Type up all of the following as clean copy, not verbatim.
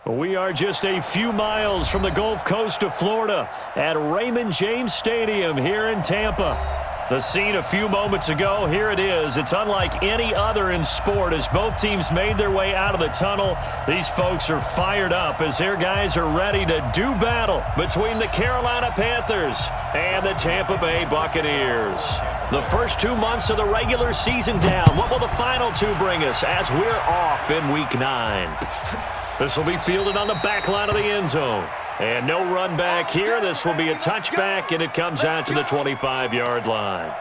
We are just a few miles from the Gulf Coast of Florida at Raymond James Stadium here in Tampa. The scene a few moments ago, here it is. It's unlike any other in sport as both teams made their way out of the tunnel. These folks are fired up as their guys are ready to do battle between the Carolina Panthers and the Tampa Bay Buccaneers. The first 2 months of the regular season down. What will the final two bring us as we're off in Week 9? This will be fielded on the back line of the end zone. And no run back here. This will be a touchback, and it comes out to the 25-yard line.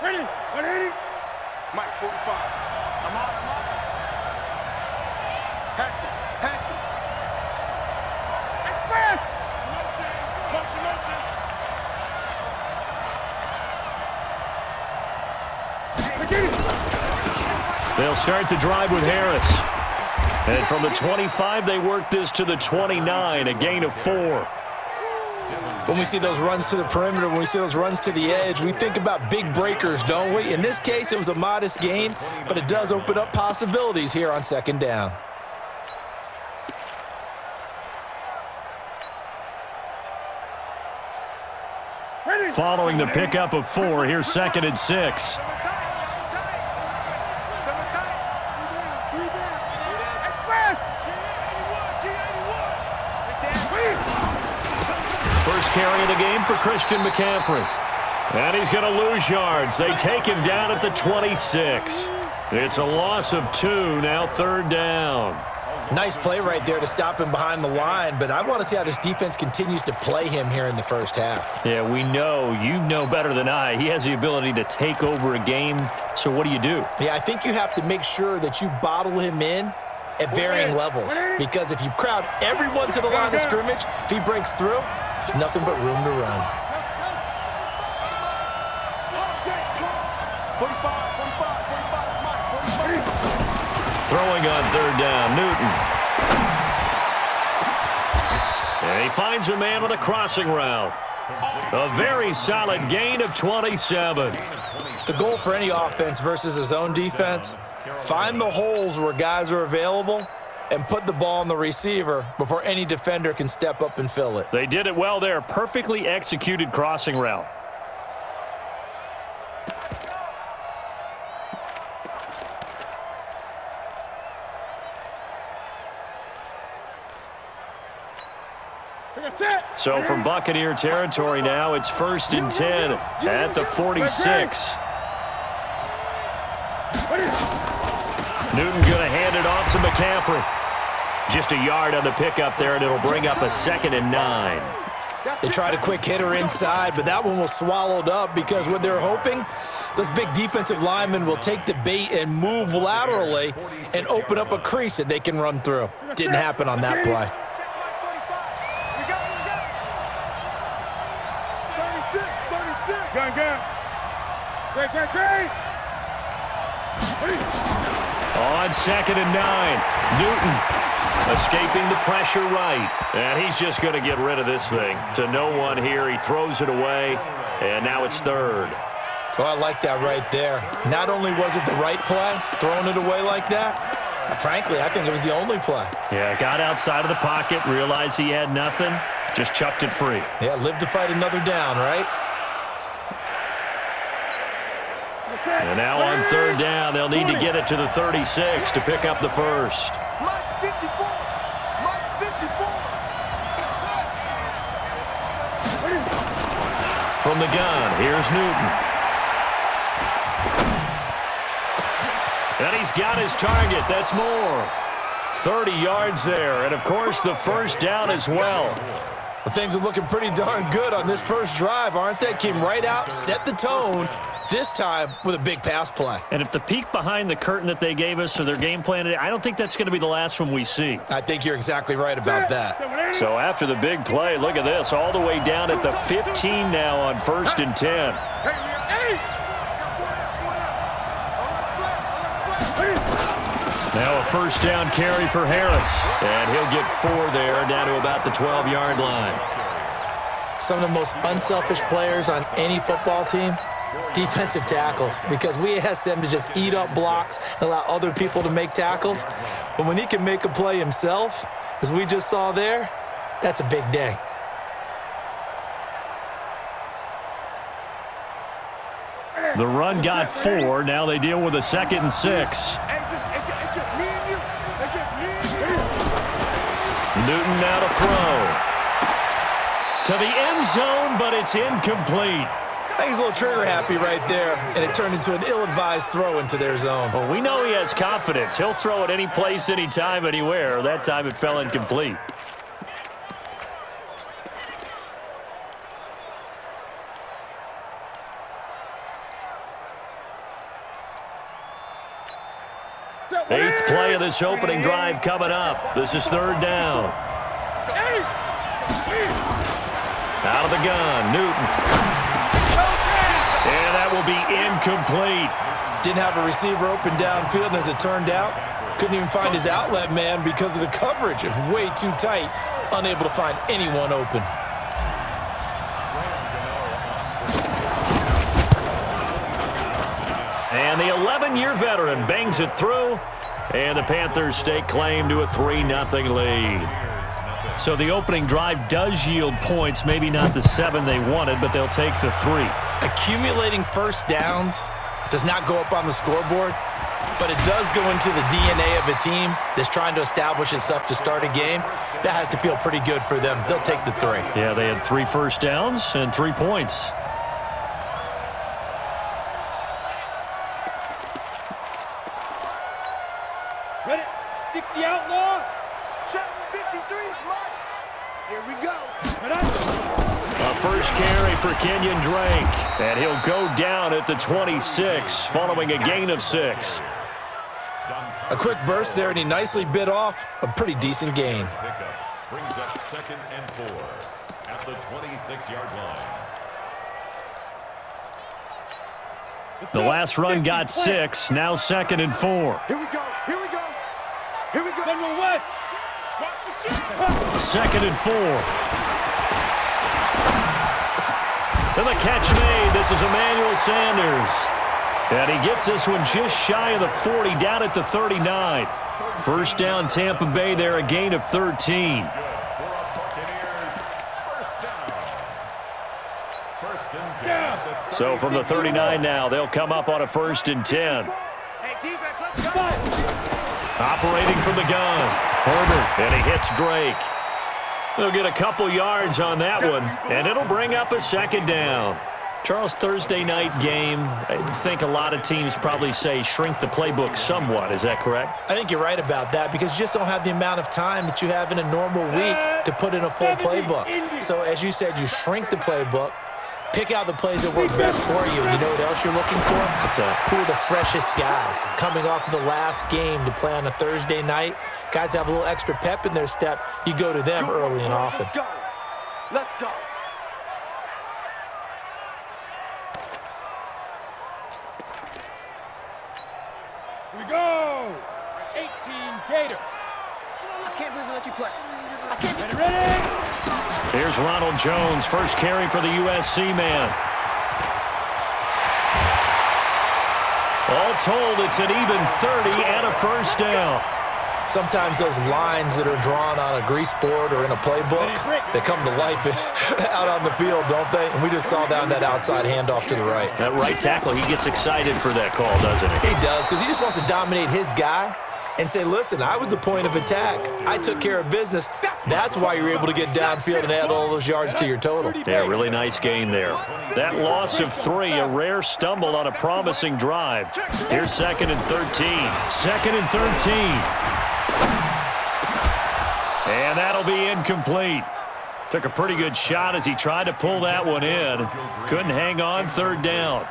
Ready? Mike, 45. I'm on. Pass it. They'll start the drive with Harris. And from the 25, they work this to the 29, a gain of 4. When we see those runs to the perimeter, when we see those runs to the edge, we think about big breakers, don't we? In this case, it was a modest gain, but it does open up possibilities here on second down. Following the pickup of 4, here's 2nd and 6. First carry of the game for Christian McCaffrey. And he's going to lose yards. They take him down at the 26. It's a loss of 2, now 3rd down. Nice play right there to stop him behind the line, but I want to see how this defense continues to play him here in the first half. Yeah, we know. You know better than I. He has the ability to take over a game, so what do you do? Yeah, I think you have to make sure that you bottle him in at varying levels, because if you crowd everyone to the line of scrimmage, if he breaks through, there's nothing but room to run. 45. Throwing on 3rd down, Newton. And he finds a man with a crossing route. A very solid gain of 27. The goal for any offense versus his own defense, find the holes where guys are available and put the ball on the receiver before any defender can step up and fill it. They did it well there. Perfectly executed crossing route. So from Buccaneer territory now, it's 1st and 10 at the 46. Newton going to hand it off to McCaffrey. Just a yard on the pickup there, and it'll bring up a 2nd and 9. They tried a quick hitter inside, but that one was swallowed up because what they're hoping, those big defensive linemen will take the bait and move laterally and open up a crease that they can run through. Didn't happen on that play. Great. On 2nd and 9, Newton escaping the pressure right. And he's just going to get rid of this thing. To no one here, he throws it away, and now it's 3rd. Oh, I like that right there. Not only was it the right play, throwing it away like that, frankly, I think it was the only play. Yeah, got outside of the pocket, realized he had nothing, just chucked it free. Yeah, live to fight another down, right? And now on 3rd down, they'll need to get it to the 36 to pick up the first. Mike 54. From the gun, here's Newton. And he's got his target. That's more. 30 yards there. And, of course, the first down as well. Well, things are looking pretty darn good on this first drive, aren't they? Came right out, set the tone, this time with a big pass play. And if the peek behind the curtain that they gave us or their game plan, I don't think that's going to be the last one we see. I think you're exactly right about that. So after the big play, look at this, all the way down at the 15 now on 1st and 10. Now a first down carry for Harris. And he'll get 4 there, down to about the 12-yard line. Some of the most unselfish players on any football team, defensive tackles, because we ask them to just eat up blocks and allow other people to make tackles. But when he can make a play himself, as we just saw there, that's a big day. The run got 4. Now they deal with a 2nd and 6. It's just me and you. It's just me and you. Newton now to throw. To the end zone, but it's incomplete. I think he's a little trigger happy right there, and it turned into an ill-advised throw into their zone. Well, we know he has confidence. He'll throw it any place, anytime, anywhere. That time it fell incomplete. Eighth play of this opening drive coming up. This is 3rd down. Out of the gun, Newton. And that will be incomplete. Didn't have a receiver open downfield, and as it turned out, couldn't even find his outlet man because of the coverage. It was way too tight, unable to find anyone open. And the 11-year veteran bangs it through, and the Panthers stake claim to a 3-0 lead. So the opening drive does yield points, maybe not the 7 they wanted, but they'll take the 3. Accumulating first downs does not go up on the scoreboard, but it does go into the DNA of a team that's trying to establish itself to start a game. That has to feel pretty good for them. They'll take the 3. Yeah, they had 3 first downs and 3 points. Ready? 60 outlaw. Check 53, Mike. Here we go. A first carry for Kenyon Drake. And he'll go down at the 26 following a gain of 6. A quick burst there, and he nicely bit off a pretty decent gain. Brings up 2nd and 4 at the 26-yard line. The last run got 6. Now 2nd and 4. Here we go. Here we go. Here we go. General West. 2nd and 4. And the catch made. This is Emmanuel Sanders. And he gets this one just shy of the 40, down at the 39. First down, Tampa Bay there, a gain of 13. So from the 39 now, they'll come up on a 1st and 10. Hey, defense, let's go. Operating from the gun, Herbert, and he hits Drake. They'll get a couple yards on that one, and it'll bring up a 2nd down. Charles, Thursday night game, I think a lot of teams probably say shrink the playbook somewhat. Is that correct? I think you're right about that, because you just don't have the amount of time that you have in a normal week to put in a full playbook. So as you said, you shrink the playbook, pick out the plays that work best for you. You know what else you're looking for? Who are the freshest guys coming off of the last game to play on a Thursday night? Guys have a little extra pep in their step. You go to them early and often. Let's go. Let's go. Here we go. 18 Gator. I can't believe we let you play. I can't. Ready? Here's Ronald Jones, first carry for the USC man. All told, it's an even 30 and a first down. Sometimes those lines that are drawn on a grease board or in a playbook, they come to life out on the field, don't they? And we just saw down that outside handoff to the right. That right tackle, he gets excited for that call, doesn't he? He does, because he just wants to dominate his guy and say, listen, I was the point of attack. I took care of business. That's why you're able to get downfield and add all those yards to your total. Yeah, really nice gain there. That loss of 3, a rare stumble on a promising drive. Here's 2nd and 13. 2nd and 13. And that'll be incomplete. Took a pretty good shot as he tried to pull that one in. Couldn't hang on, 3rd down.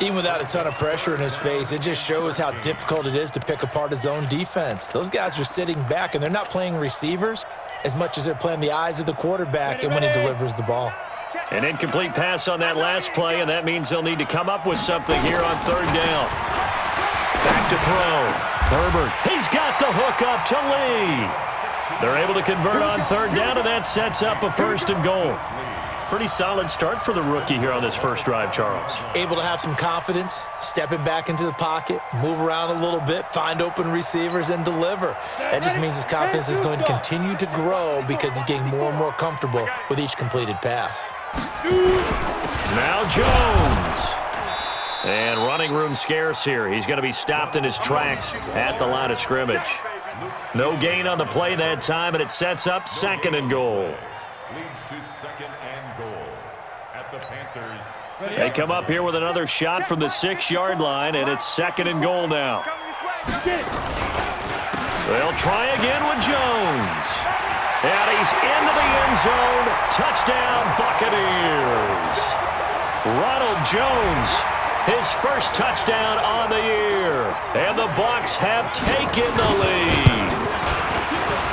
Even without a ton of pressure in his face, it just shows how difficult it is to pick apart his own defense. Those guys are sitting back, and they're not playing receivers as much as they're playing the eyes of the quarterback and when he delivers the ball. An incomplete pass on that last play, and that means they'll need to come up with something here on 3rd down. Back to throw. Herbert, he's got the hook up to Lee. They're able to convert on third down, and that sets up a 1st and goal. Pretty solid start for the rookie here on this first drive, Charles. Able to have some confidence, stepping back into the pocket, move around a little bit, find open receivers, and deliver. That just means his confidence is going to continue to grow because he's getting more and more comfortable with each completed pass. Now Jones. And running room scarce here. He's going to be stopped in his tracks at the line of scrimmage. No gain on the play that time, and it sets up 2nd and goal. Leads to 2nd and goal at the Panthers. They come up here with another shot from the 6-yard line, and it's 2nd and goal now. They'll try again with Jones. And he's into the end zone. Touchdown, Buccaneers. Ronald Jones, his first touchdown on the year. And the Bucs have taken the lead.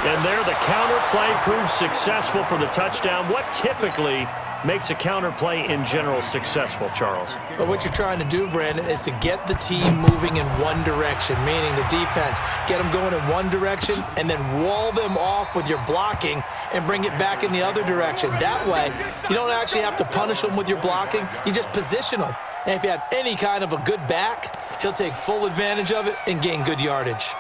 And there, the counter play proves successful for the touchdown. What typically makes a counter play in general successful, Charles? But what you're trying to do, Brandon, is to get the team moving in one direction, meaning the defense, get them going in one direction and then wall them off with your blocking and bring it back in the other direction. That way, you don't actually have to punish them with your blocking. You just position them. And if you have any kind of a good back, he'll take full advantage of it and gain good yardage.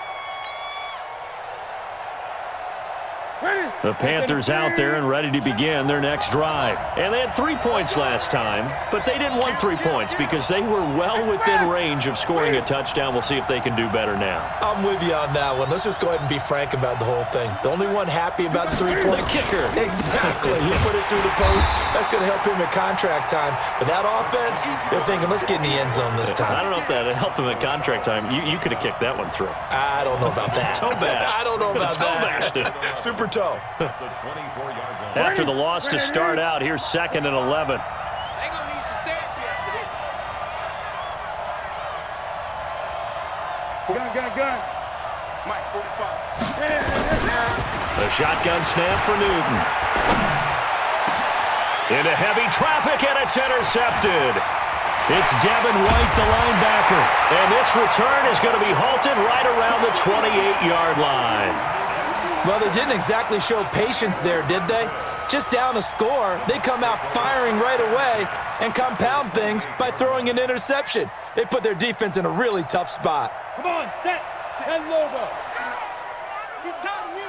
The Panthers out there and ready to begin their next drive. And they had 3 points last time, but they didn't want 3 points because they were well within range of scoring a touchdown. We'll see if they can do better now. I'm with you on that one. Let's just go ahead and be frank about the whole thing. The only one happy about the 3 points. The kicker. Exactly. He put it through the post. That's going to help him at contract time. But that offense, they're thinking, let's get in the end zone this time. I don't know if that helped him at contract time. You could have kicked that one through. I don't know about that. Toe bash. I don't know about toe that. Toe bashed it. Super toe. The 24-yard line. After the loss to start out, here's 2nd and 11. They gonna need some therapy after this. Gun. Mike, 45. The shotgun snap for Newton. Into heavy traffic, and it's intercepted. It's Devin White, the linebacker. And this return is going to be halted right around the 28-yard line. Well, they didn't exactly show patience there, did they? Just down a score, they come out firing right away and compound things by throwing an interception. They put their defense in a really tough spot. Come on, set. 10 Lobo. He's time to win.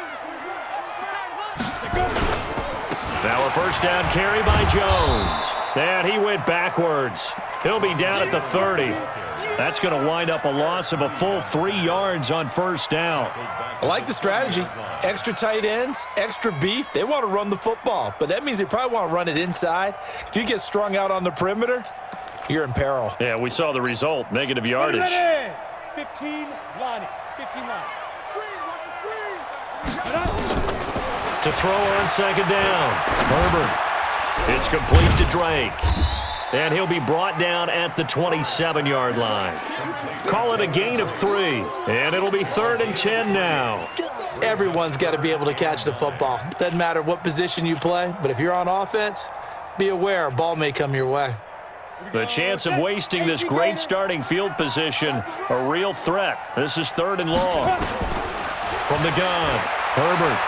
Now a first down carry by Jones. And he went backwards. He'll be down at the 30. That's going to wind up a loss of a full 3 yards on first down. I like the strategy. Extra tight ends, extra beef. They want to run the football, but that means they probably want to run it inside. If you get strung out on the perimeter, you're in peril. Yeah, we saw the result, negative yardage. 15, Lonnie. 15, Lonnie. Screen, watch the screen. To throw on second down. Herbert. It's complete to Drake. And he'll be brought down at the 27-yard line. Call it a gain of 3. And it'll be 3rd and 10 now. Everyone's got to be able to catch the football. Doesn't matter what position you play, but if you're on offense, be aware a ball may come your way. The chance of wasting this great starting field position, a real threat. This is 3rd and long. From the gun, Herbert.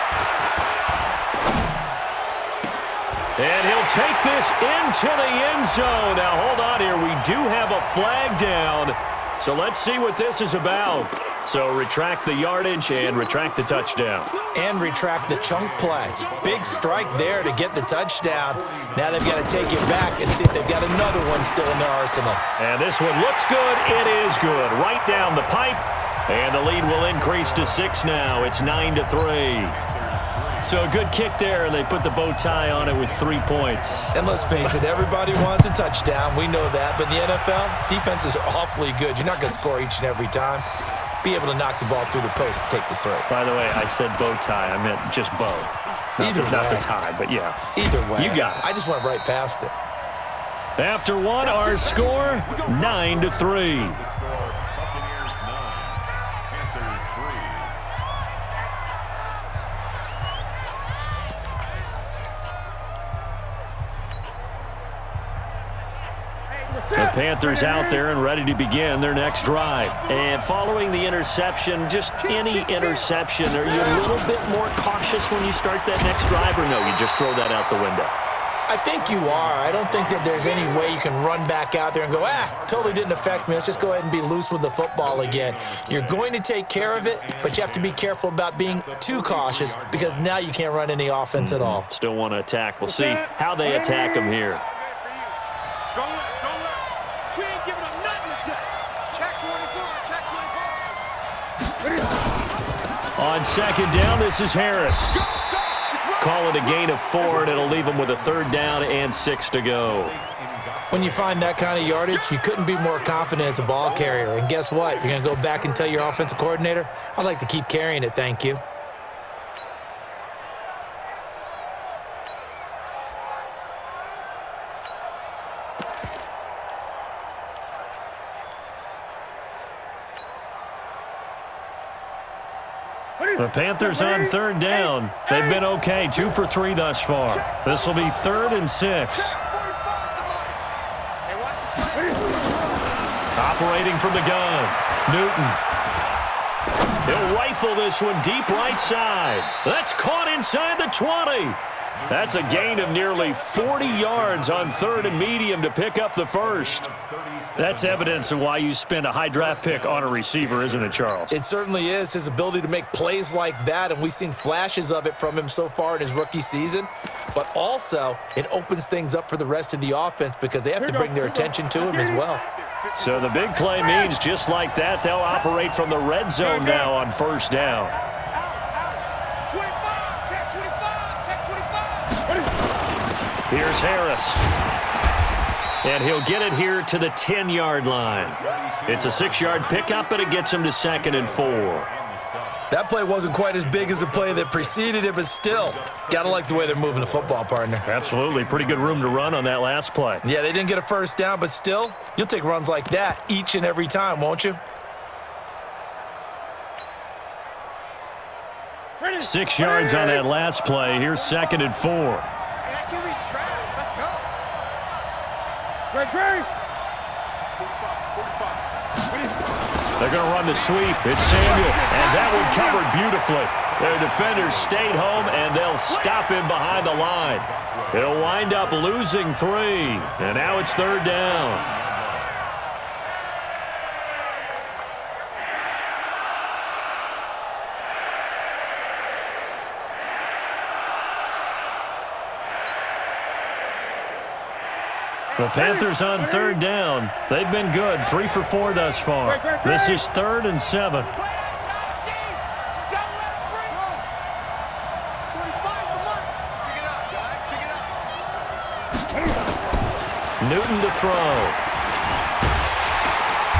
And he'll take this into the end zone. Now, hold on here. We do have a flag down. So let's see what this is about. So retract the yardage and retract the touchdown. And retract the chunk play. Big strike there to get the touchdown. Now they've got to take it back and see if they've got another one still in their arsenal. And this one looks good. It is good. Right down the pipe. And the lead will increase to 6 now. It's 9-3. So a good kick there, and they put the bow tie on it with 3 points. And let's face it, everybody wants a touchdown. We know that. But in the NFL, defenses are awfully good. You're not going to score each and every time. Be able to knock the ball through the post and take the throw. By the way, I said bow tie. I meant just bow. Not the tie, but yeah. Either way. You got it. I just went right past it. After one, our score, 9-3. The Panthers out there and ready to begin their next drive. And following the interception, just any interception, are you a little bit more cautious when you start that next drive, or no, you just throw that out the window? I think you are. I don't think that there's any way you can run back out there and go, totally didn't affect me. Let's just go ahead and be loose with the football again. You're going to take care of it, but you have to be careful about being too cautious because now you can't run any offense at all. Still want to attack. We'll see how they attack them here. Strong left, strong left. We ain't giving up nothing to check 24, check 24. On second down, this is Harris. Call it a gain of 4, and it'll leave them with a 3rd down and 6 to go. When you find that kind of yardage, you couldn't be more confident as a ball carrier. And guess what? You're going to go back and tell your offensive coordinator, I'd like to keep carrying it, thank you. The Panthers on 3rd down. They've been okay, 2 for 3 thus far. This will be 3rd and 6. Operating from the gun, Newton. He'll rifle this one deep right side. That's caught inside the 20. That's a gain of nearly 40 yards on 3rd and medium to pick up the 1st. That's evidence of why you spend a high draft pick on a receiver, isn't it, Charles? It certainly is. His ability to make plays like that, and we've seen flashes of it from him so far in his rookie season. But also, it opens things up for the rest of the offense because they have to bring their attention to him as well. So the big play means just like that, they'll operate from the red zone now on 1st down. Here's Harris. And he'll get it here to the 10-yard line. It's a 6-yard pickup, and it gets him to 2nd and 4. That play wasn't quite as big as the play that preceded it, but still, got to like the way they're moving the football, partner. Absolutely. Pretty good room to run on that last play. Yeah, they didn't get a 1st down, but still, you'll take runs like that each and every time, won't you? 6 yards on that last play. Here's 2nd and 4. They're going to run the sweep. It's Samuel, and that one covered beautifully. Their defenders stayed home, and they'll stop him behind the line. He'll wind up losing 3, and now it's 3rd down. The Panthers on 3rd down. They've been good, 3 for 4 thus far. This is 3rd and 7. Newton to throw.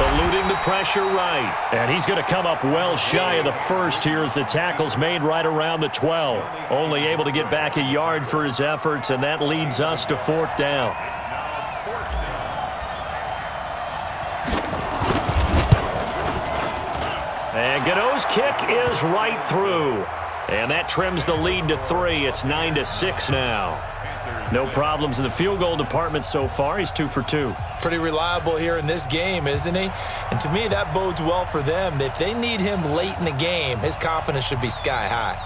Eluding the pressure right. And he's going to come up well shy of the 1st here as the tackle's made right around the 12. Only able to get back a yard for his efforts, and that leads us to 4th down. And Godot's kick is right through. And that trims the lead to 3. It's 9-6 now. No problems in the field goal department so far. He's 2 for 2. Pretty reliable here in this game, isn't he? And to me, that bodes well for them. If they need him late in the game, his confidence should be sky high.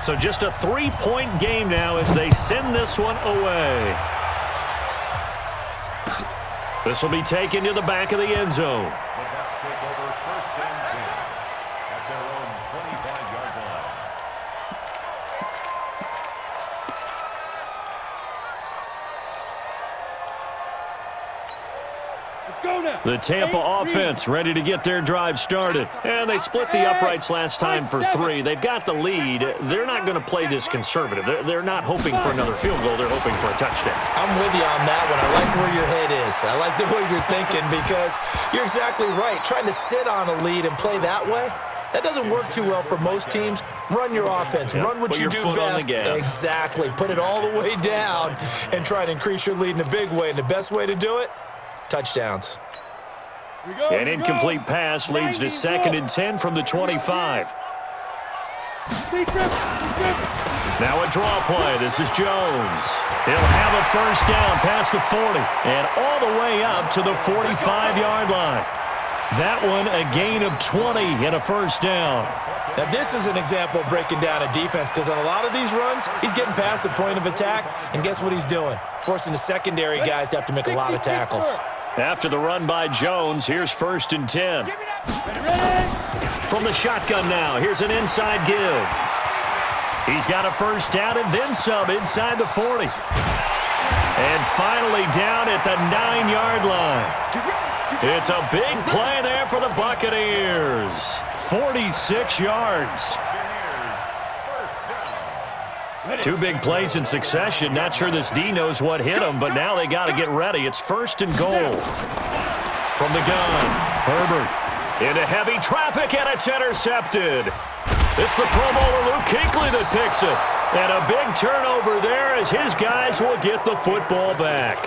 So just a 3-point game now as they send this one away. This will be taken to the back of the end zone. The Tampa offense ready to get their drive started. And they split the uprights last time for 3. They've got the lead. They're not going to play this conservative. They're not hoping for another field goal. They're hoping for a touchdown. I'm with you on that one. I like where your head is. I like the way you're thinking because you're exactly right. Trying to sit on a lead and play that way, that doesn't work too well for most teams. Run your offense. Yep. Run what you do best. Exactly. Put it all the way down and try to increase your lead in a big way. And the best way to do it, touchdowns. An incomplete pass leads to 2nd and 10 from the 25. Now a draw play. This is Jones. He'll have a first down past the 40 and all the way up to the 45-yard line. That one a gain of 20 and a first down. Now this is an example of breaking down a defense because on a lot of these runs, he's getting past the point of attack, and guess what he's doing? Forcing the secondary guys to have to make a lot of tackles. After the run by Jones, here's 1st and 10. From the shotgun now, here's an inside give. He's got a first down and then some inside the 40. And finally down at the 9-yard line. It's a big play there for the Buccaneers. 46 yards. 2 big plays in succession. Not sure this D knows what hit him, but now they got to get ready. It's 1st and goal. From the gun, Herbert into heavy traffic, and it's intercepted. It's the Pro Bowler Luke Kuechly that picks it. And a big turnover there as his guys will get the football back.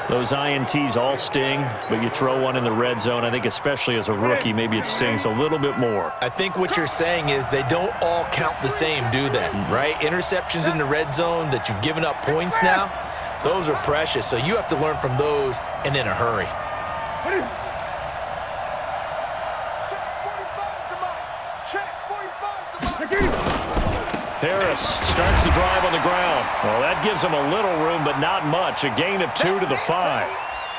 Those INTs all sting, but you throw one in the red zone, I think especially as a rookie, maybe it stings a little bit more. I think what you're saying is they don't all count the same, do they? Right? Interceptions in the red zone that you've given up points now, those are precious. So you have to learn from those and in a hurry. Harris starts the drive on the ground. Well, that gives him a little room, but not much. A gain of 2 to the 5.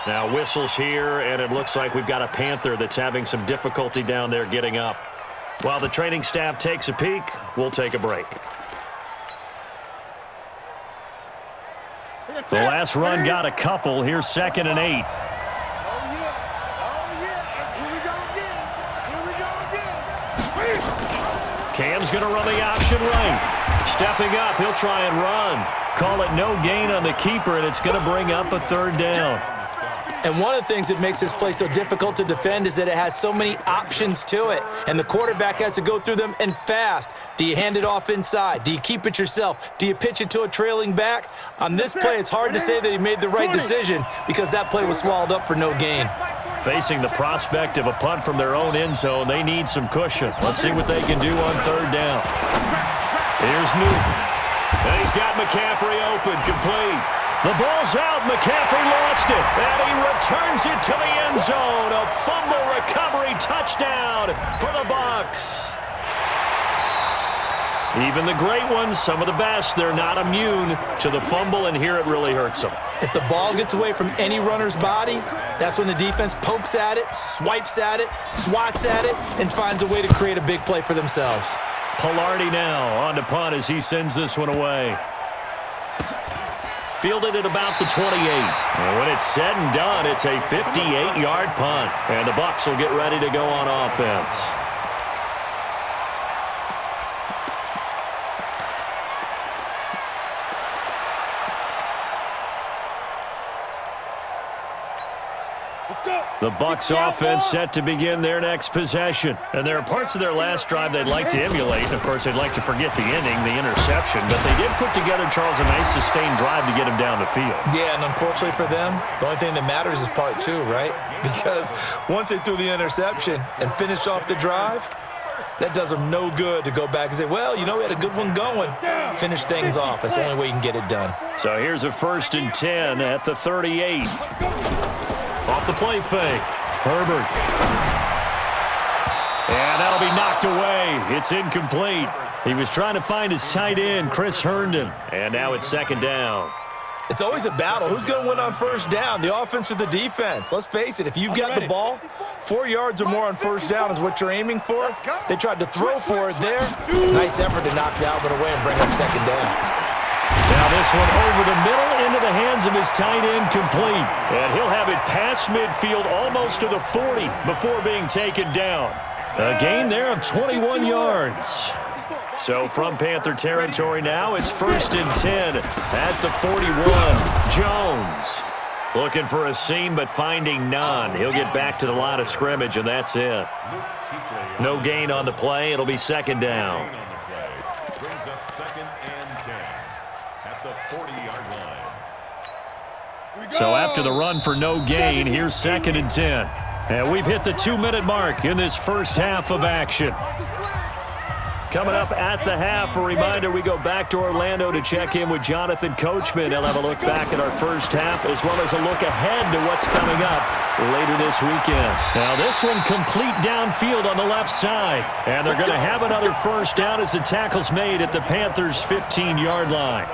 Now whistles here, and it looks like we've got a Panther that's having some difficulty down there getting up. While the training staff takes a peek, we'll take a break. The last run got a couple. Here's 2nd and 8. Cam's going to run the option right. Stepping up, he'll try and run. Call it no gain on the keeper, and it's going to bring up a 3rd down. And one of the things that makes this play so difficult to defend is that it has so many options to it, and the quarterback has to go through them and fast. Do you hand it off inside? Do you keep it yourself? Do you pitch it to a trailing back? On this play, it's hard to say that he made the right decision because that play was swallowed up for no gain. Facing the prospect of a punt from their own end zone, they need some cushion. Let's see what they can do on 3rd down. Here's Newton. And he's got McCaffrey open, complete. The ball's out. McCaffrey lost it. And he returns it to the end zone. A fumble recovery touchdown for the Bucs. Even the great ones, some of the best, they're not immune to the fumble, and here it really hurts them. If the ball gets away from any runner's body, that's when the defense pokes at it, swipes at it, swats at it, and finds a way to create a big play for themselves. Pilardi now on to punt as he sends this one away. Fielded at about the 28. And when it's said and done, it's a 58-yard punt. And the Bucs will get ready to go on offense. The Bucs offense set to begin their next possession. And there are parts of their last drive they'd like to emulate. Of course, they'd like to forget the inning, the interception. But they did put together, Charles, a nice sustained drive to get him down the field. Yeah, and unfortunately for them, the only thing that matters is part 2, right? Because once they threw the interception and finished off the drive, that does them no good to go back and say, well, you know, we had a good one going. Finish things off. That's the only way you can get it done. So here's a 1st and 10 at the 38. Off the play fake. Herbert. And that'll be knocked away. It's incomplete. He was trying to find his tight end, Chris Herndon. And now it's 2nd down. It's always a battle. Who's going to win on 1st down, the offense or the defense? Let's face it, if you've got the ball, 4 yards or more on 1st down is what you're aiming for. They tried to throw for it there. Nice effort to knock Dalvin away and bring up 2nd down. Now this one over the middle into the hands of his tight end, complete. And he'll have it past midfield almost to the 40 before being taken down. A gain there of 21 yards. So from Panther territory now, it's 1st and 10 at the 41. Jones looking for a seam but finding none. He'll get back to the line of scrimmage, and that's it. No gain on the play. It'll be 2nd down. Brings up 2nd and 10 at the 40-yard line. So after the run for no gain, here's 2nd and 10. And we've hit the 2-minute mark in this first half of action. Coming up at the half, a reminder, we go back to Orlando to check in with Jonathan Coachman. He'll have a look back at our first half as well as a look ahead to what's coming up later this weekend. Now this one complete downfield on the left side. And they're going to have another first down as the tackle's made at the Panthers' 15-yard line.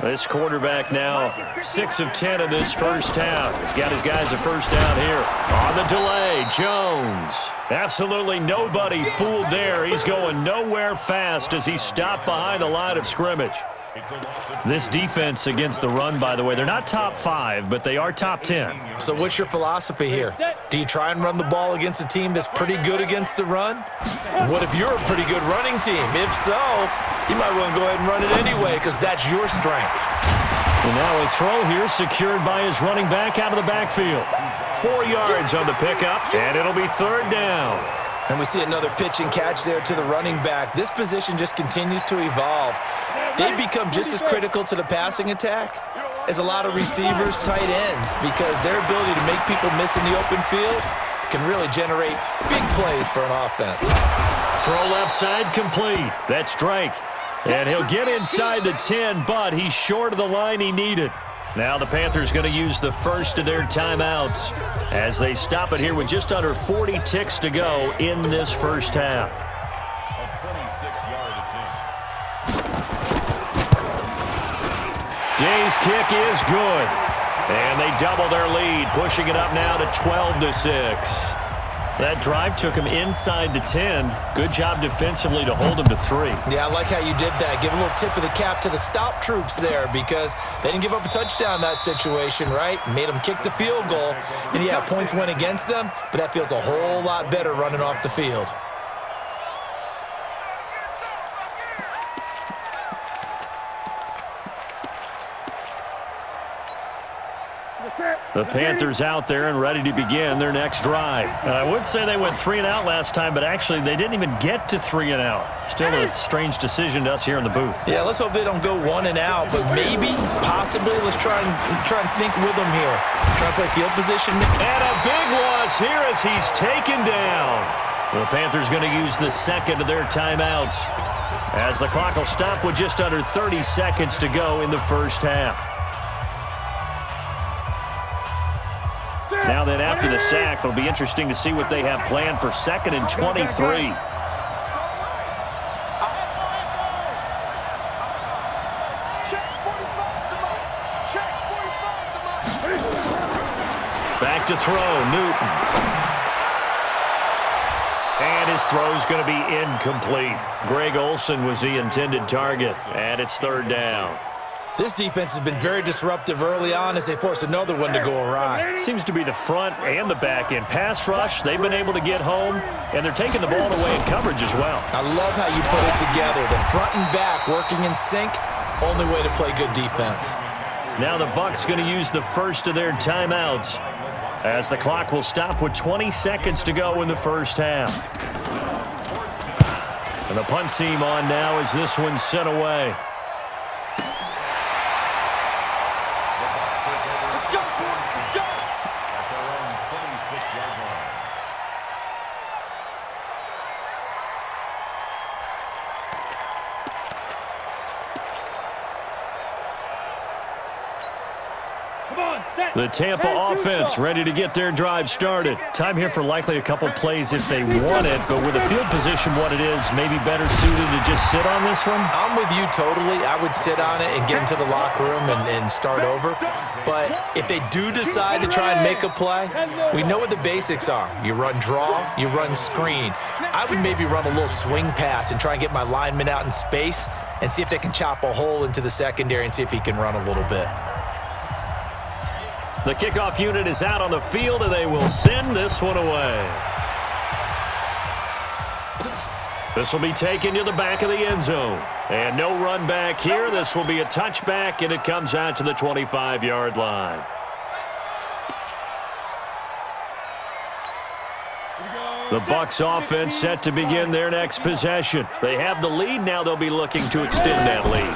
This quarterback now 6 of 10 in this first half. He's got his guys a first down here. On the delay, Jones. Absolutely nobody fooled there. He's going nowhere fast as he stopped behind the line of scrimmage. This defense against the run, by the way, they're not top 5, but they are top 10. So what's your philosophy here? Do you try and run the ball against a team that's pretty good against the run? What if you're a pretty good running team? If so, you might want to go ahead and run it anyway because that's your strength. And now a throw here secured by his running back out of the backfield. 4 yards on the pickup, and it'll be third down. And we see another pitch and catch there to the running back. This position just continues to evolve. They become just as critical to the passing attack as a lot of receivers, tight ends, because their ability to make people miss in the open field can really generate big plays for an offense. Throw left side complete. That's Drake. And he'll get inside the 10, but he's short of the line he needed. Now the Panthers going to use the first of their timeouts as they stop it here with just under 40 ticks to go in this first half. A 26-yard attempt. Gay's kick is good. And they double their lead, pushing it up now to 12-6. That drive took him inside the 10. Good job defensively to hold him to 3. Yeah, I like how you did that. Give a little tip of the cap to the stop troops there because they didn't give up a touchdown in that situation, right? Made them kick the field goal. And, yeah, points went against them, but that feels a whole lot better running off the field. The Panthers out there and ready to begin their next drive. I would say they went 3 and out last time, but actually they didn't even get to 3 and out. Still a strange decision to us here in the booth. Yeah, let's hope they don't go 1 and out, but maybe, possibly, let's try and think with them here. Try to play field position. And a big loss here as he's taken down. The Panthers going to use the second of their timeouts as the clock will stop with just under 30 seconds to go in the first half. Now then, after the sack, it'll be interesting to see what they have planned for 2nd and 23. Back to throw, Newton. And his throw's going to be incomplete. Greg Olsen was the intended target, and it's 3rd down. This defense has been very disruptive early on as they force another one to go awry. Seems to be the front and the back end. Pass rush, they've been able to get home, and they're taking the ball away in coverage as well. I love how you put it together. The front and back working in sync, only way to play good defense. Now the Bucs going to use the first of their timeouts as the clock will stop with 20 seconds to go in the first half. And the punt team on now as this one's sent away. The Tampa offense ready to get their drive started. Time here for likely a couple plays if they want it, but with the field position what it is, maybe better suited to just sit on this one? I'm with you totally. I would sit on it and get into the locker room and start over. But if they do decide to try and make a play, we know what the basics are. You run draw, you run screen. I would maybe run a little swing pass and try and get my lineman out in space and see if they can chop a hole into the secondary and see if he can run a little bit. The kickoff unit is out on the field, and they will send this one away. This will be taken to the back of the end zone. And no run back here. This will be a touchback, and it comes out to the 25-yard line. The Bucs offense set to begin their next possession. They have the lead. Now they'll be looking to extend that lead.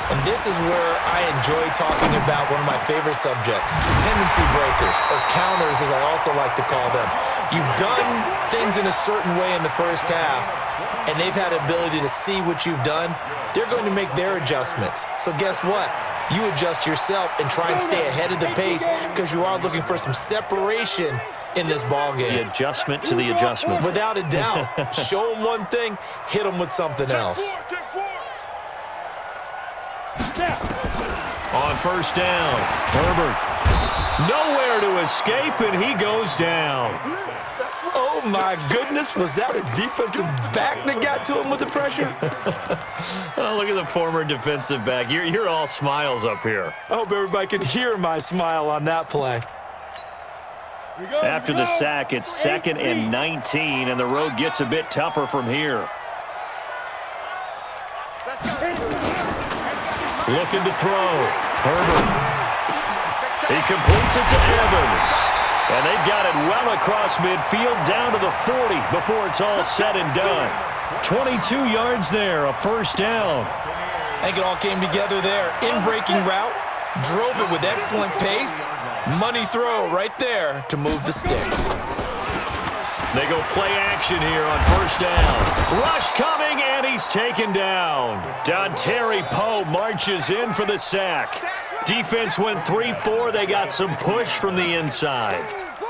And this is where I enjoy talking about one of my favorite subjects, tendency breakers, or counters as I also like to call them. You've done things in a certain way in the first half, and they've had the ability to see what you've done. They're going to make their adjustments. So guess what? You adjust yourself and try and stay ahead of the pace because you are looking for some separation in this ball game. The adjustment to the adjustment. Without a doubt. Show them one thing, hit them with something else. On first down, Herbert. Nowhere to escape, and he goes down. Oh, my goodness. Was that a defensive back that got to him with the pressure? Oh, look at the former defensive back. You're all smiles up here. I hope everybody can hear my smile on that play. After the sack, it's 2nd and 19, and the road gets a bit tougher from here. Looking to throw. Herbert. He completes it to Evans. And they've got it well across midfield down to the 40 before it's all said and done. 22 yards there, a first down. I think it all came together there. In-breaking route, drove it with excellent pace. Money throw right there to move the sticks. They go play action here on first down. Rush coming, and he's taken down. Dontari Poe marches in for the sack. Defense went 3-4. They got some push from the inside.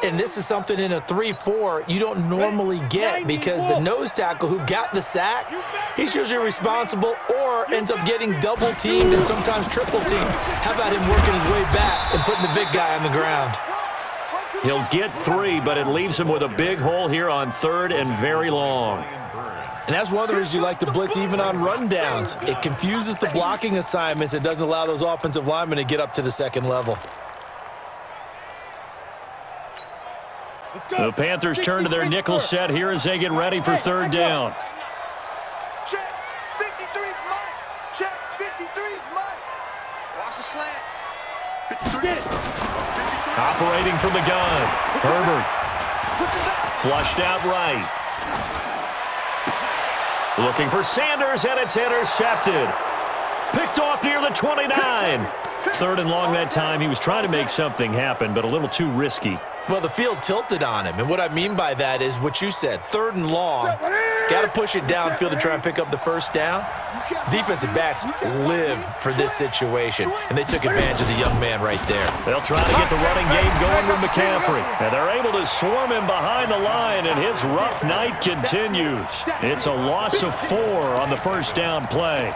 And this is something in a 3-4 you don't normally get because the nose tackle who got the sack, he's usually responsible or ends up getting double-teamed and sometimes triple-teamed. How about him working his way back and putting the big guy on the ground? He'll get 3, but it leaves him with a big hole here on 3rd and very long. And that's one of the reasons you like to blitz even on rundowns. It confuses the blocking assignments. It doesn't allow those offensive linemen to get up to the second level. The Panthers turn to their nickel set here as they get ready for 3rd down. Check. 53's Mike. Check. 53's Mike. Watch the slant. 53. Operating from the gun. Herbert. Flushed out right. Looking for Sanders, and it's intercepted. Picked off near the 29. 3rd and long that time. He was trying to make something happen, but a little too risky. Well, the field tilted on him, and what I mean by that is what you said, 3rd and long, got to push it downfield to try and pick up the first down. Defensive backs live for this situation, and they took advantage of the young man right there. They'll try to get the running game going with McCaffrey, and they're able to swarm him behind the line, and his rough night continues. It's a loss of 4 on the first down play.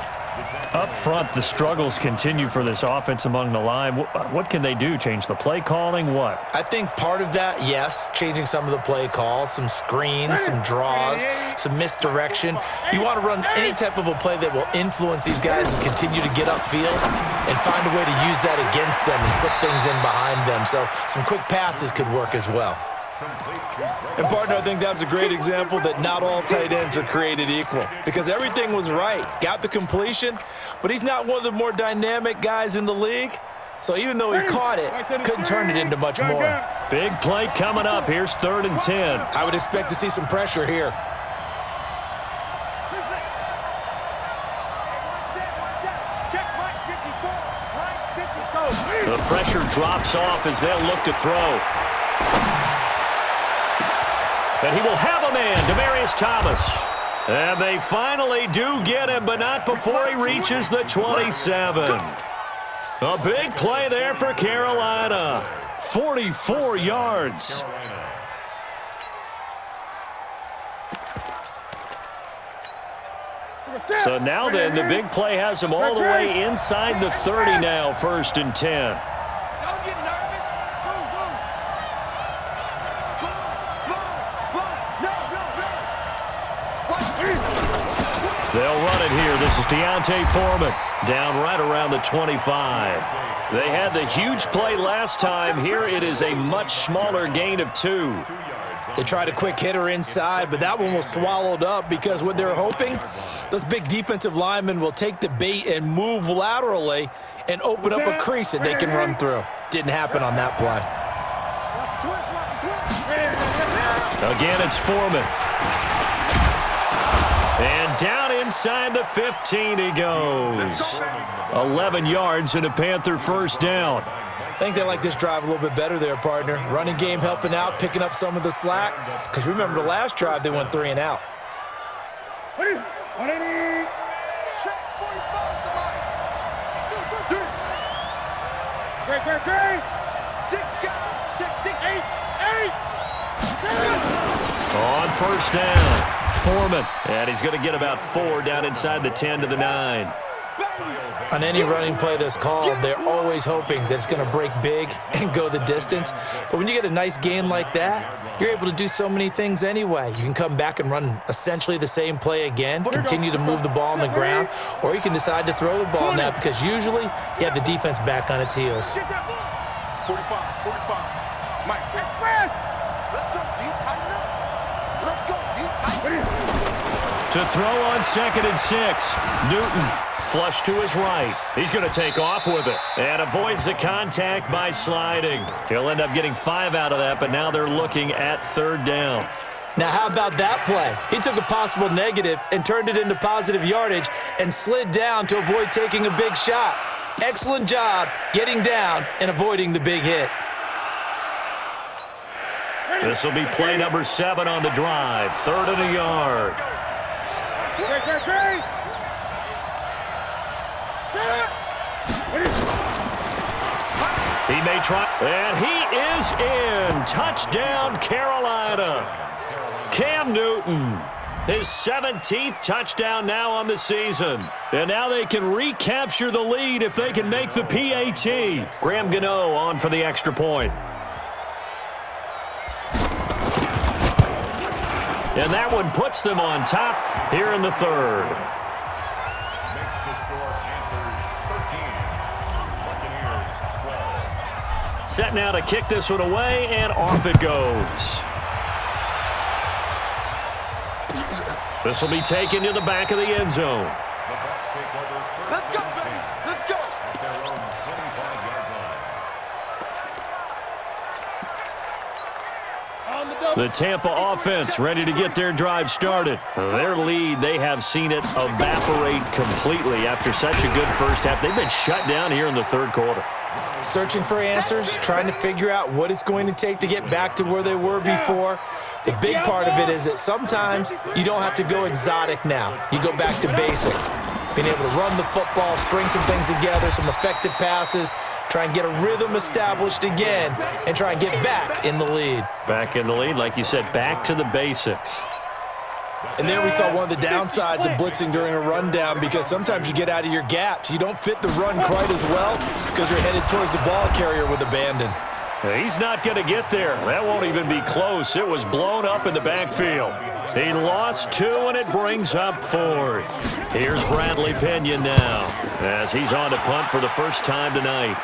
Up front, the struggles continue for this offense among the line. What can they do? Change the play calling? What? I think part of that, yes, changing some of the play calls, some screens, some draws, some misdirection. You want to run any type of a play that will influence these guys and continue to get upfield and find a way to use that against them and slip things in behind them. So some quick passes could work as well. And, partner, I think that's a great example that not all tight ends are created equal because everything was right. Got the completion, but he's not one of the more dynamic guys in the league. So even though he caught it, couldn't turn it into much more. Big play coming up. Here's 3rd and 10. I would expect to see some pressure here. The pressure drops off as they'll look to throw. And he will have a man, Demaryius Thomas. And they finally do get him, but not before he reaches the 27. A big play there for Carolina. 44 yards. So now then, the big play has him all the way inside the 30 now, 1st and 10. They'll run it here. This is Deontay Foreman down right around the 25. They had the huge play last time. Here it is a much smaller gain of 2. They tried a quick hitter inside, but that one was swallowed up because what they're hoping, those big defensive linemen will take the bait and move laterally and open up a crease that they can run through. Didn't happen on that play. Again, it's Foreman. And down in inside the 15 he goes. 11 yards and a Panther first down. I think they like this drive a little bit better there, partner. Running game helping out, picking up some of the slack. Because remember the last drive, they went 3 and out. On first down, Foreman. And he's going to get about 4 down inside the 10 to the 9. On any running play that's called, they're always hoping that it's going to break big and go the distance. But when you get a nice gain like that, you're able to do so many things anyway. You can come back and run essentially the same play again, continue to move the ball on the ground, or you can decide to throw the ball now because usually you have the defense back on its heels. 45, 45. Mike, let's go deep, tighten up. Let's go deep, tighten up. To throw on 2nd and 6, Newton. Flush to his right. He's going to take off with it and avoids the contact by sliding. He'll end up getting 5 out of that, but now they're looking at 3rd down. Now, how about that play? He took a possible negative and turned it into positive yardage and slid down to avoid taking a big shot. Excellent job getting down and avoiding the big hit. This will be play number 7 on the drive. 3rd and a yard. He may try, and he is in. Touchdown, Carolina. Cam Newton, his 17th touchdown now on the season. And now they can recapture the lead if they can make the PAT. Graham Gano on for the extra point. And that one puts them on top here in the 3rd. Makes the score Panthers 13. Buccaneers 12. Set now to kick this one away, and off it goes. This will be taken to the back of the end zone. The Bucs take over Let's go, baby. Let's go. at their own 25-yard line. The Tampa offense ready to get their drive started. Their lead, they have seen it evaporate completely after such a good first half. They've been shut down here in the 3rd quarter. Searching for answers, trying to figure out what it's going to take to get back to where they were before. The big part of it is that sometimes you don't have to go exotic now. You go back to basics. Being able to run the football, string some things together, some effective passes, try and get a rhythm established again, and try and get back in the lead. Back in the lead, like you said, back to the basics. And there we saw one of the downsides of blitzing during a rundown because sometimes you get out of your gaps. You don't fit the run quite as well because you're headed towards the ball carrier with abandon. He's not going to get there. That won't even be close. It was blown up in the backfield. He lost 2, and it brings up 4th. Here's Bradley Pena now as he's on to punt for the first time tonight.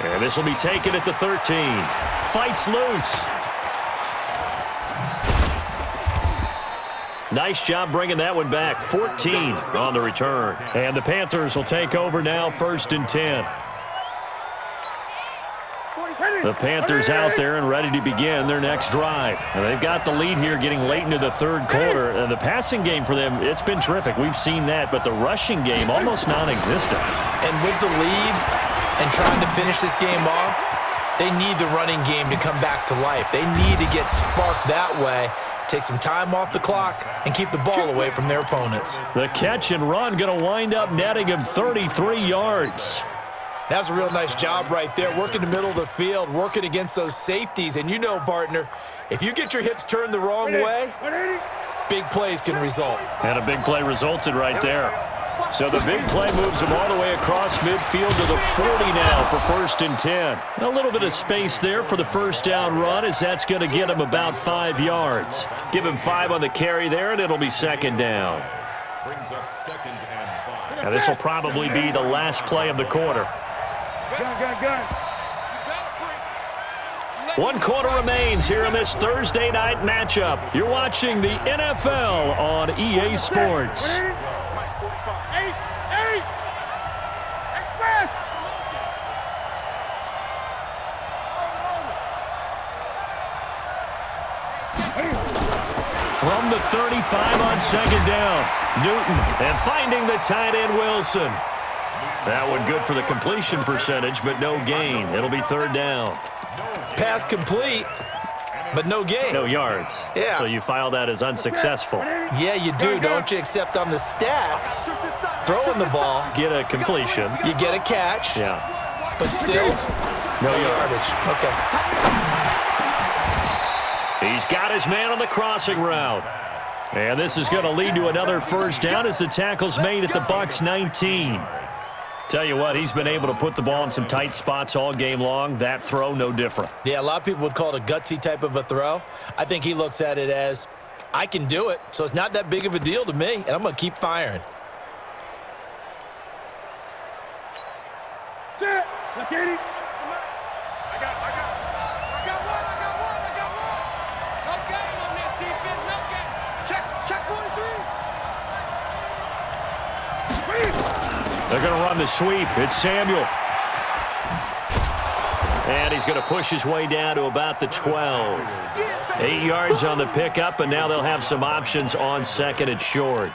And this will be taken at the 13. Fights loose. Nice job bringing that one back. 14 on the return. And the Panthers will take over now, 1st and 10. The Panthers out there and ready to begin their next drive. And they've got the lead here getting late into the 3rd quarter. And the passing game for them, it's been terrific. We've seen that, but the rushing game almost non-existent. And with the lead and trying to finish this game off, they need the running game to come back to life. They need to get sparked that way, take some time off the clock, and keep the ball away from their opponents. The catch and run going to wind up netting him 33 yards. That's a real nice job right there, working the middle of the field, working against those safeties. And you know, partner, if you get your hips turned the wrong way, big plays can result. And a big play resulted right there. So the big play moves him all the way across midfield to the 40 now for 1st and 10. A little bit of space there for the first down run as that's going to get him about 5 yards. Give him 5 on the carry there, and it'll be 2nd down. Brings up 2nd and 5. Now this will probably be the last play of the quarter. Gun. 1 quarter remains here in this Thursday night matchup. You're watching the NFL on EA Sports. from the 35 on second down. Newton, and finding the tight end Wilson. That one good for the completion percentage, but no gain. It'll be third down. Pass complete, but no gain. No yards. Yeah. So you file that as unsuccessful. Yeah, you do, don't you? Except on the stats, throwing the ball, Get a completion. you get a catch, Yeah. but still No no yards. yardage. Okay. He's got his man on the crossing route. And this is going to lead to another first down as the tackle's made at the Bucs 19. Tell you what, he's been able to put the ball in some tight spots all game long. That throw, no different. Yeah, a lot of people would call it a gutsy type of a throw. I think he looks at it as, I can do it, so it's not that big of a deal to me, and I'm going to keep firing. Sit. Look, Katie. I got one. No game on this defense. No game. Check 43. They're going to run the sweep. It's Samuel. And he's going to push his way down to about the 12. 8 yards on the pickup, and now they'll have some options on second and short.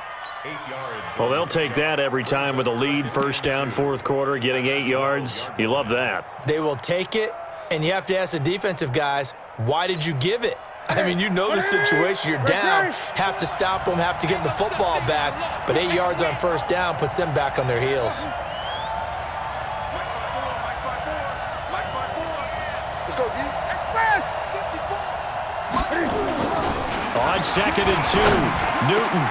Well, they'll take that every time with a lead, first down, fourth quarter, getting 8 yards. You love that. They will take it, and you have to ask the defensive guys, why did you give it? I mean, you know the situation. You're down, have to stop them, have to get the football back, but 8 yards on first down puts them back on their heels. Let's go, D. On second and 2, Newton.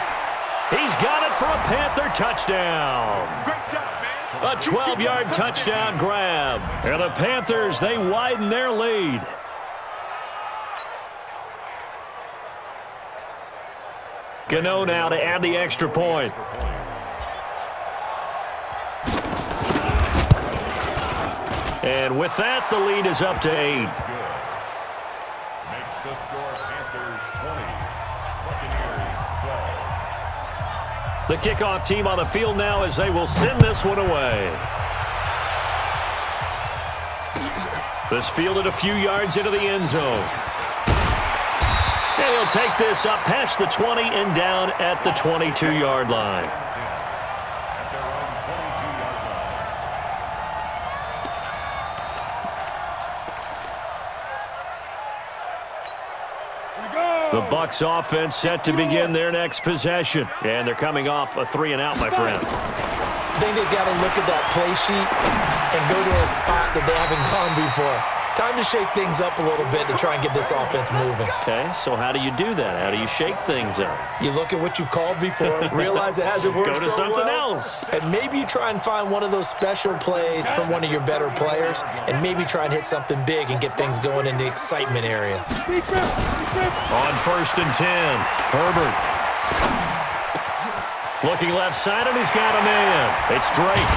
He's got it for a Panther touchdown. Great job, man. A 12-yard touchdown grab. And the Panthers, they widen their lead. Gano now to add the extra point. And with that, the lead is up to 8. Makes the score Panthers 20, Buccaneers 12. The kickoff team on the field now as they will send this one away. This fielded a few yards into the end zone. And he'll take this up past the 20 and down at the 22-yard line. At their own 22-yard line. The Bucs offense set to begin their next possession. And they're coming off a 3-and-out, my friend. I think they've got to look at that play sheet and go to a spot that they haven't gone before. Time to shake things up a little bit to try and get this offense moving. Okay, so how do you do that? How do you shake things up? You look at what you've called before, realize it hasn't worked Go to so something well, else. and maybe you try and find one of those special plays from one of your better players, and maybe try and hit something big and get things going in the excitement area. On first and 10, Herbert. Looking left side, and he's got a man. It's Drake.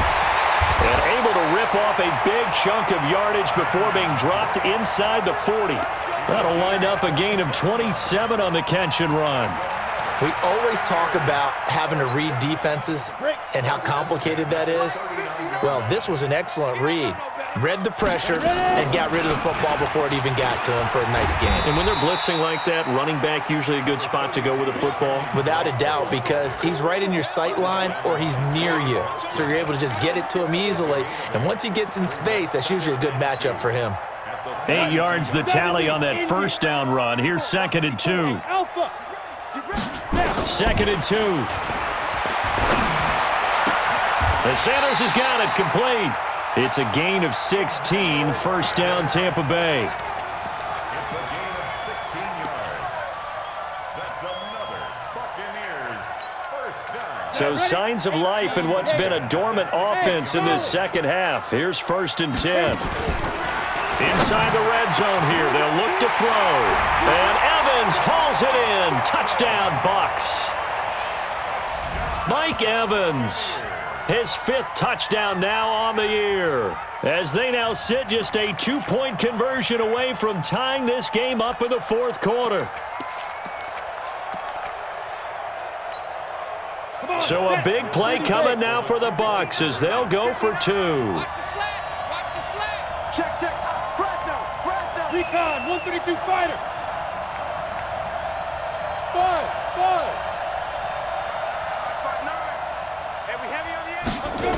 And able to rip off a big chunk of yardage before being dropped inside the 40. That'll wind up a gain of 27 on the catch and run. We always talk about having to read defenses and how complicated that is. Well, this was an excellent read. Read the pressure and got rid of the football before it even got to him for a nice game. And when they're blitzing like that, running back usually a good spot to go with a football? Without a doubt, because he's right in your sight line or he's near you. So you're able to just get it to him easily. And once he gets in space, that's usually a good matchup for him. 8 yards the tally on that first down run. Here's second and 2. Second and 2. And Sanders has got it complete. It's a gain of 16, first down Tampa Bay. It's a gain of 16 yards. That's another Buccaneers first down. So signs of life in what's been a dormant offense in this second half. Here's first and 10. Inside the red zone here, they'll look to throw. And Evans hauls it in. Touchdown, Bucs. Mike Evans. His 5th touchdown now on the year, as they now sit just a 2-point conversion away from tying this game up in the fourth quarter. So a big play coming now for the Bucs as they'll go for 2. Watch the slant. Watch the slant. Check. Press down. Recon, 132 fighter. Five. Hey, we heavy on the edge. Let's go.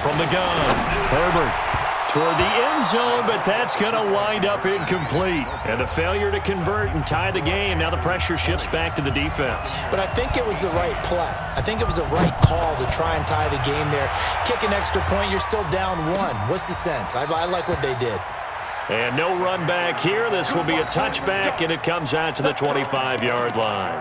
From the gun, Herbert toward the end zone, but that's going to wind up incomplete. And the failure to convert and tie the game. Now the pressure shifts back to the defense. But I think it was the right play. I think it was the right call to try and tie the game there. Kick an extra point, you're still down one. What's the sense? I like what they did. And no run back here. This will be a touchback, and it comes out to the 25-yard line.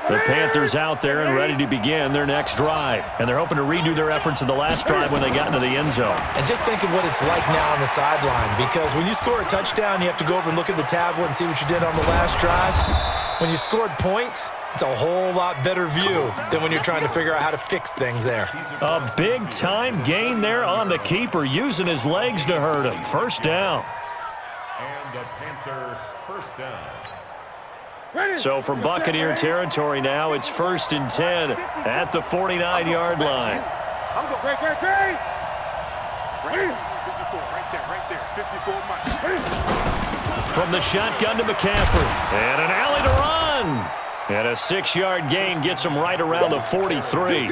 The Panthers out there and ready to begin their next drive. And they're hoping to redo their efforts in the last drive when they got into the end zone. And just think of what it's like now on the sideline, because when you score a touchdown, you have to go over and look at the tablet and see what you did on the last drive. When you scored points, it's a whole lot better view than when you're trying to figure out how to fix things there. A big-time gain there on the keeper, using his legs to hurt him. First down. And the Panther first down. So from Buccaneer territory now, it's 1st and 10 at the 49-yard line. I'm going. Great. Right there. 54 miles. From the shotgun to McCaffrey. And an alley to run. And a 6-yard gain gets him right around the 43.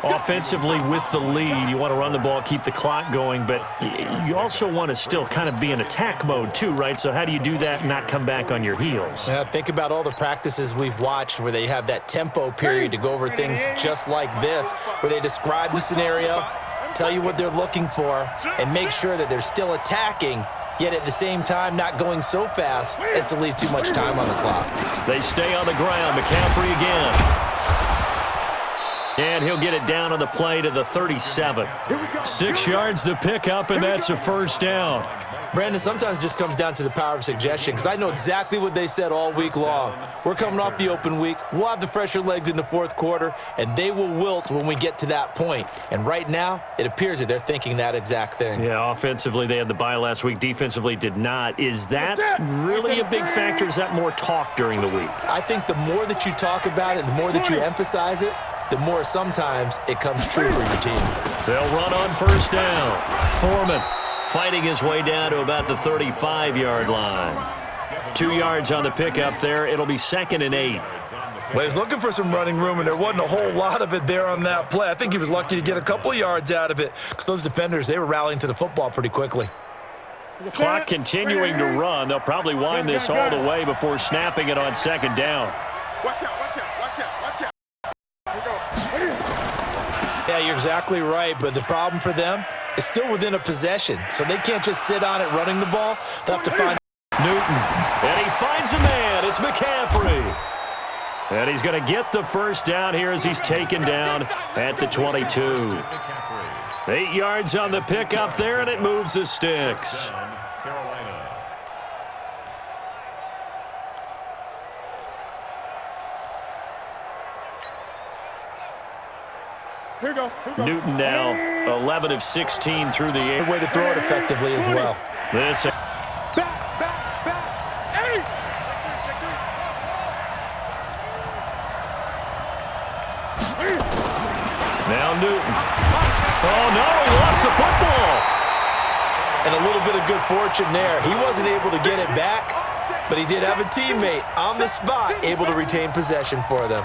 Offensively with the lead, you want to run the ball, keep the clock going, but you also want to still kind of be in attack mode too, right? So how do you do that and not come back on your heels? Yeah, think about all the practices we've watched where they have that tempo period to go over things just like this, where they describe the scenario, tell you what they're looking for, and make sure that they're still attacking, yet at the same time not going so fast as to leave too much time on the clock. They stay on the ground. McCaffrey again. And he'll get it down on the play to the 37. 6 yards the pickup, and that's a first down. Brandon, sometimes it just comes down to the power of suggestion, because I know exactly what they said all week long. We're coming off the open week. We'll have the fresher legs in the fourth quarter, and they will wilt when we get to that point. And right now, it appears that they're thinking that exact thing. Yeah, offensively, they had the bye last week. Defensively, did not. Is that really a big factor? Is that more talk during the week? I think the more that you talk about it, the more that you emphasize it, the more sometimes it comes true for your team. They'll run on first down. Foreman fighting his way down to about the 35-yard line. 2 yards on the pickup there. It'll be 2nd and 8. Well, he was looking for some running room, and there wasn't a whole lot of it there on that play. I think he was lucky to get a couple of yards out of it, because those defenders, they were rallying to the football pretty quickly. Clock continuing to run. They'll probably wind this all the way before snapping it on 2nd down. Watch out. Yeah, you're exactly right, but the problem for them is still within a possession, so they can't just sit on it running the ball. They'll have to find Newton, and he finds a man. It's McCaffrey. And he's going to get the first down here as he's taken down at the 22. 8 yards on the pickup there, and it moves the sticks. Here we go. Newton now 11 of 16 through the air. way to throw it effectively as well. This. Back. Hey! Now Newton. Oh, no, he lost the football. And a little bit of good fortune there. He wasn't able to get it back, but he did have a teammate on the spot able to retain possession for them.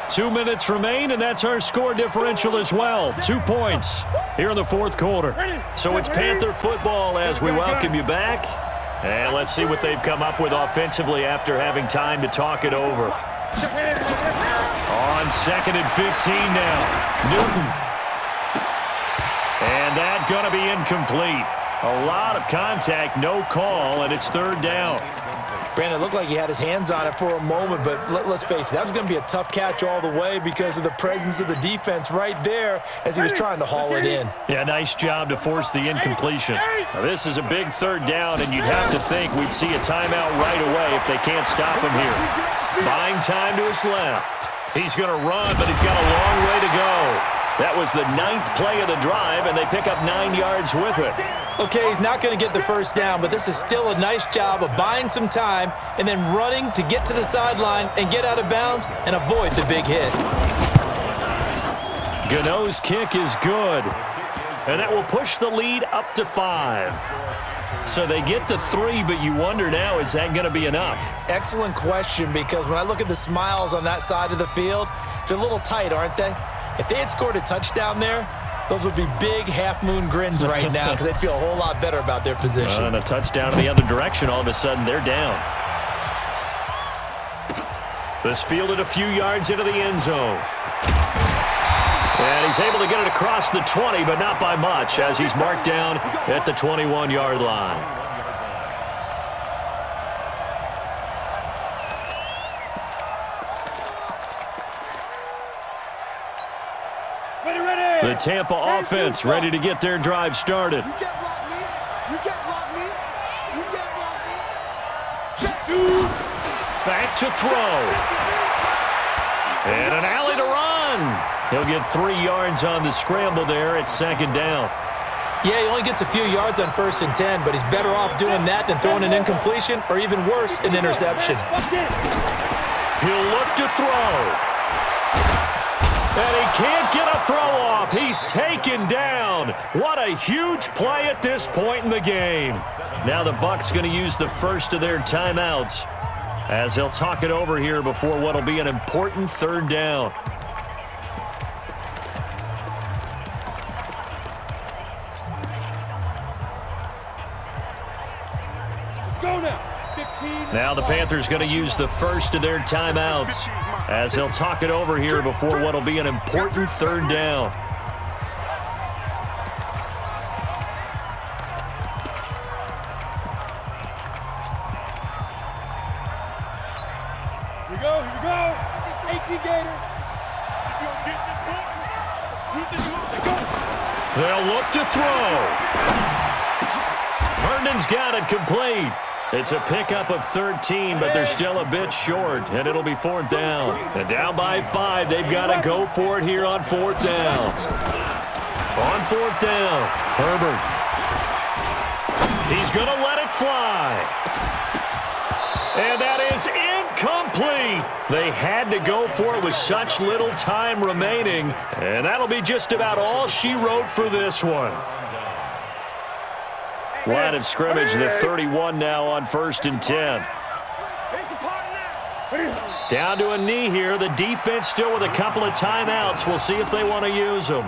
Two minutes remain, and that's our score differential as well. 2 points here in the fourth quarter. So it's Panther football as we welcome you back. And let's see what they've come up with offensively after having time to talk it over. On 2nd and 15 now. Newton. And that going to be incomplete. A lot of contact, no call, and it's 3rd down. Brandon, it looked like he had his hands on it for a moment, but let's face it, that was going to be a tough catch all the way because of the presence of the defense right there as he was trying to haul it in. Yeah, nice job to force the incompletion. Now, this is a big 3rd down, and you'd have to think we'd see a timeout right away if they can't stop him here. Buying time to his left. He's going to run, but he's got a long way to go. That was the 9th play of the drive, and they pick up 9 yards with it. Okay, he's not going to get the first down, but this is still a nice job of buying some time and then running to get to the sideline and get out of bounds and avoid the big hit. Gano's kick is good, and that will push the lead up to 5. So they get to 3, but you wonder now, is that going to be enough? Excellent question, because when I look at the smiles on that side of the field, they're a little tight, aren't they? If they had scored a touchdown there, those would be big half-moon grins right now because they'd feel a whole lot better about their position. And a touchdown in the other direction, all of a sudden they're down. This fielded a few yards into the end zone. And he's able to get it across the 20, but not by much, as he's marked down at the 21-yard line. The Tampa offense ready to get their drive started. You can't block me. You can't block me. You can't block me. Check two. Back to throw. And an alley to run. He'll get 3 yards on the scramble there at second down. Yeah, he only gets a few yards on 1st and 10, but he's better off doing that than throwing an incompletion or even worse, an interception. He'll look to throw. And he can't get a throw off. He's taken down. What a huge play at this point in the game. Now the Bucs going to use the first of their timeouts as they'll talk it over here before what will be an important 3rd down. Go now. 15. Now the Panthers going to use the first of their timeouts as they'll talk it over here before what will be an important 3rd down. Here we go. Here we go. 18 Gator. They'll look to throw. Herndon's got it complete. It's a pickup of 13, but they're still a bit short, and it'll be 4th down. And down by 5, they've got to go for it here on 4th down. On 4th down, Herbert. He's going to let it fly. And that is incomplete. They had to go for it with such little time remaining, and that'll be just about all she wrote for this one. Line of scrimmage, the 31 now on 1st and 10. Down to a knee here. The defense still with a couple of timeouts. We'll see if they want to use them.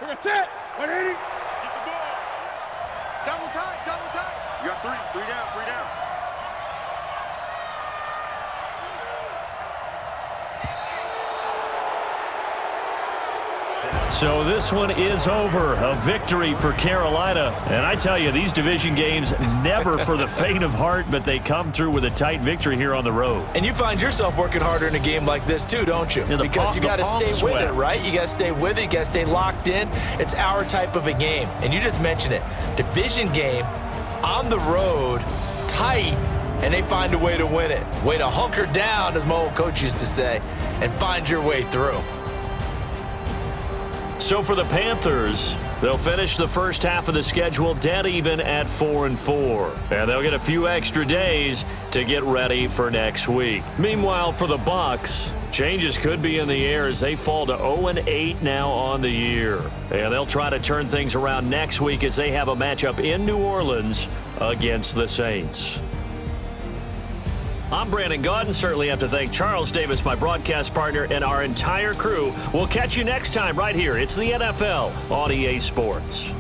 That's it. 180. Get the ball. Double tight. Double tight. You got 3. 3 down. 3 down. So this one is over. A victory for Carolina. And I tell you, these division games never for the faint of heart, but they come through with a tight victory here on the road. And you find yourself working harder in a game like this too, don't you? Yeah, because you got to stay with it, right? You got to stay with it. You got to stay locked in. It's our type of a game. And you just mentioned it. Division game on the road, tight, and they find a way to win it. Way to hunker down, as my old coach used to say, and find your way through. So for the Panthers, they'll finish the first half of the schedule dead even at 4-4. And they'll get a few extra days to get ready for next week. Meanwhile, for the Bucs, changes could be in the air as they fall to 0-8 now on the year. And they'll try to turn things around next week as they have a matchup in New Orleans against the Saints. I'm Brandon Gaudin. Certainly have to thank Charles Davis, my broadcast partner, and our entire crew. We'll catch you next time right here. It's the NFL on EA Sports.